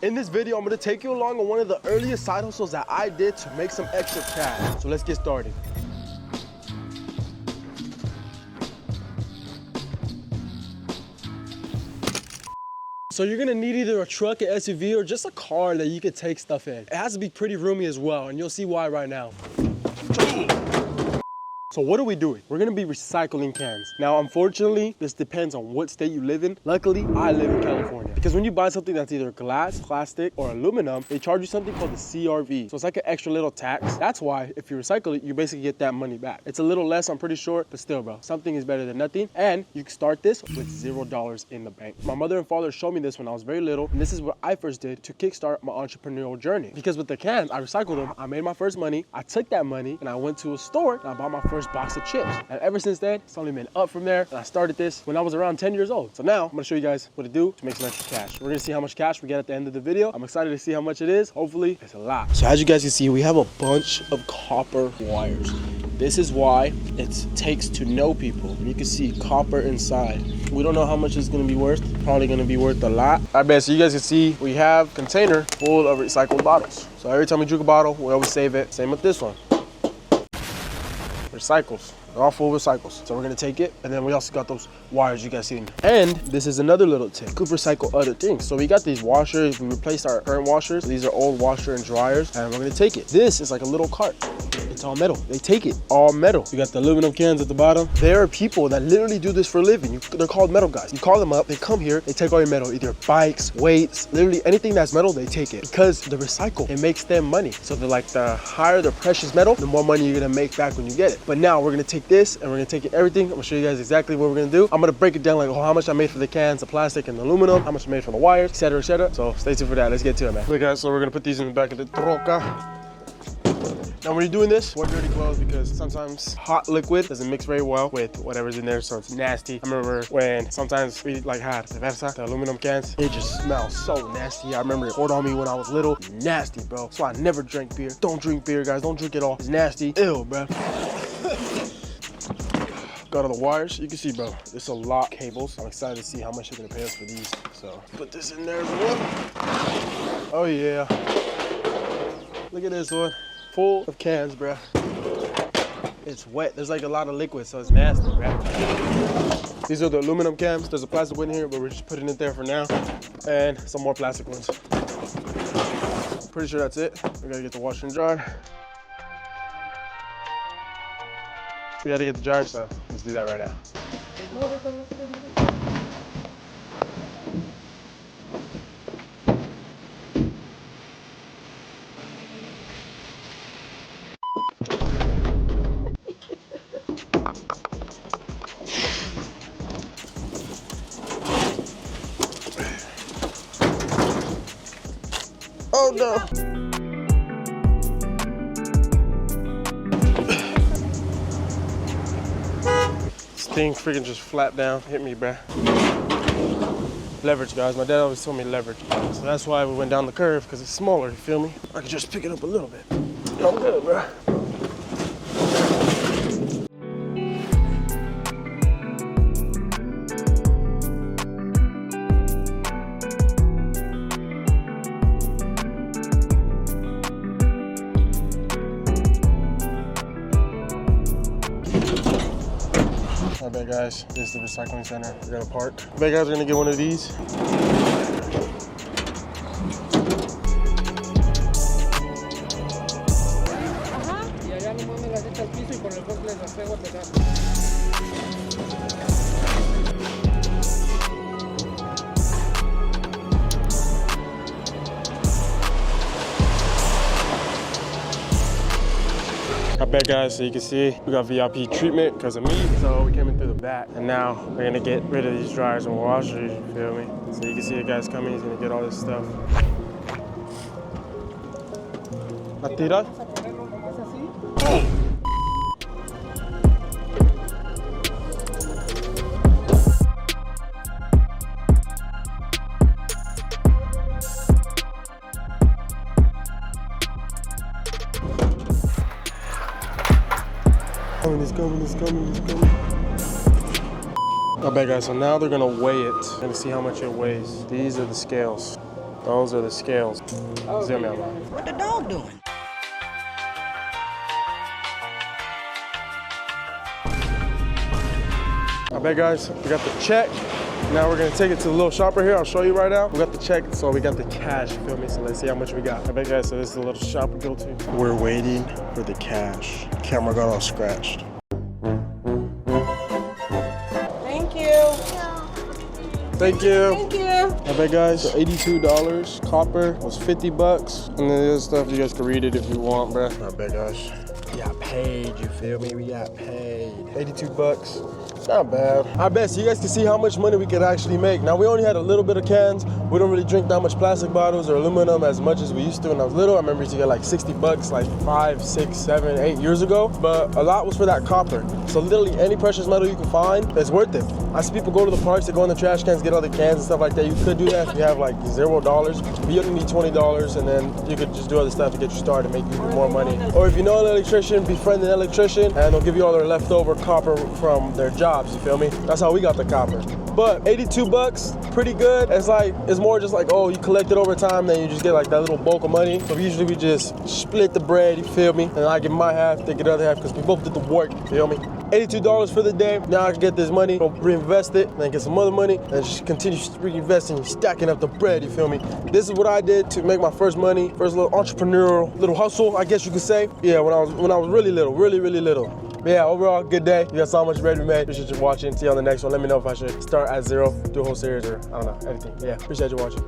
In this video, I'm gonna take you along on one of the earliest side hustles that I did to make some extra cash. So let's get started. So you're gonna need either a truck, an SUV, or just a car that you could take stuff in. It has to be pretty roomy as well, and you'll see why right now. So what are we doing? We're gonna be recycling cans. Now, unfortunately, this depends on what state you live in. Luckily, I live in California. Because when you buy something that's either glass, plastic, or aluminum, they charge you something called the CRV. So it's like an extra little tax. That's why if you recycle it, you basically get that money back. It's a little less, I'm pretty sure, but still, bro, something is better than nothing. And you can start this with $0 in the bank. My mother and father showed me this when I was very little, and this is what I first did to kickstart my entrepreneurial journey. Because with the cans, I recycled them, I made my first money, I took that money, and I went to a store, and I bought my first box of chips. And ever since then, it's only been up from there. And I started this when I was around 10 years old. So now I'm gonna show you guys what to do to make some extra cash. We're gonna see how much cash we get at the end of the video. I'm excited to see how much it is. Hopefully it's a lot. So as you guys can see, we have a bunch of copper wires. This is why it takes to know people. You can see copper inside. We don't know how much it's gonna be worth. Probably gonna be worth a lot. I bet, so you guys can see we have a container full of recycled bottles. So every time we drink a bottle, we always save it. Same with this one. Recycles. They're all full of recycles. So we're gonna take it, and then we also got those wires you guys see. And this is another little tip. Could recycle other things. So we got these washers. We replaced our current washers. These are old washer and dryers, and we're gonna take it. This is like a little cart. It's all metal. They take it, all metal. You got the aluminum cans at the bottom. There are people that literally do this for a living. They're called metal guys. You call them up, they come here, they take all your metal, either bikes, weights, literally anything that's metal, they take it. Because the recycle, it makes them money. So they're like, the higher the precious metal, the more money you're gonna make back when you get it. But now we're gonna take this and we're gonna take it everything. I'm gonna show you guys exactly what we're gonna do. I'm gonna break it down like how much I made for the cans, the plastic and the aluminum, how much I made for the wires, etc., etc. So stay tuned for that. Let's get to it, man. Okay guys, so we're gonna put these in the back of the troca. Now when you're doing this, wear dirty clothes because sometimes hot liquid doesn't mix very well with whatever's in there, so it's nasty. I remember when sometimes we like had cerveza, the aluminum cans, it just smells so nasty. I remember it poured on me when I was little. Nasty, bro. So I never drank beer. Don't drink beer, guys. Don't drink it all. It's nasty. Ew, bro. Got all the wires. You can see, bro, there's a lot of cables. I'm excited to see how much they're gonna pay us for these. So put this in there as well. Oh yeah. Look at this one. Full of cans, bro. It's wet. There's like a lot of liquid, so it's nasty, bro. These are the aluminum cans. There's a plastic one here, but we're just putting it there for now. And some more plastic ones. Pretty sure that's it. We gotta get the washer and dryer. We gotta get the dryer, so let's do that right now. Oh no. This thing freaking just flapped down, hit me, bruh. Leverage, guys. My dad always told me leverage. So that's why we went down the curve, because it's smaller, you feel me? I could just pick it up a little bit. I'm good, bruh. I bet, guys, this is the recycling center. We're gonna park. I bet, guys, we're gonna get one of these. Y allá nomás me las echa al piso y con el forklift las pego a pegar. I bet, guys, so you can see we got VIP treatment because of me. So we came in through the back, and now we're gonna get rid of these dryers and washers, you feel me? So you can see the guy's coming, he's gonna get all this stuff. ¿La tira? It's coming, it's coming, it's coming. Alright guys, so now they're gonna weigh it and see how much it weighs. These are the scales. Those are the scales. Oh, Zoom okay. out. What the dog doing? I bet, guys, we got the check. Now we're gonna take it to the little shop right here. I'll show you right now. We got the check, so we got the cash, you feel me? So let's see how much we got. I bet, guys, so this is the little shop we go to. We're waiting for the cash. Camera got all scratched. Thank you. Thank you. Thank you. I bet, guys, so $82. Copper was 50 bucks. And then the other stuff, you guys can read it if you want, bruh. I bet, guys. We got paid, you feel me? We got paid. 82 bucks. Not bad. I bet, so you guys can see how much money we could actually make. Now, we only had a little bit of cans. We don't really drink that much plastic bottles or aluminum as much as we used to when I was little. I remember we used to get like 60 bucks like 5, 6, 7, 8 years ago. But a lot was for that copper. So literally any precious metal you can find is worth it. I see people go to the parks, they go in the trash cans, get all the cans and stuff like that. You could do that if you have like $0. But you only need $20 and then you could just do other stuff to get you started, make even more money. Or if you know an electrician, befriend an electrician and they'll give you all their leftover copper from their jobs, you feel me? That's how we got the copper. But 82 bucks, pretty good. It's more just like, oh, you collect it over time, then you just get like that little bulk of money. So usually we just split the bread, you feel me? And I get my half, they get the other half, because we both did the work, you feel me? $82 for the day. Now I can get this money, go reinvest it, then get some other money, and just continue reinvesting, stacking up the bread, you feel me? This is what I did to make my first money, first little entrepreneurial little hustle, I guess you could say. Yeah, when I was really little, really little. But yeah, overall, good day. You guys saw how much bread we made. Appreciate you watching. See you on the next one. Let me know if I should start at 0, do a whole series, or I don't know, everything. Yeah, appreciate you watching.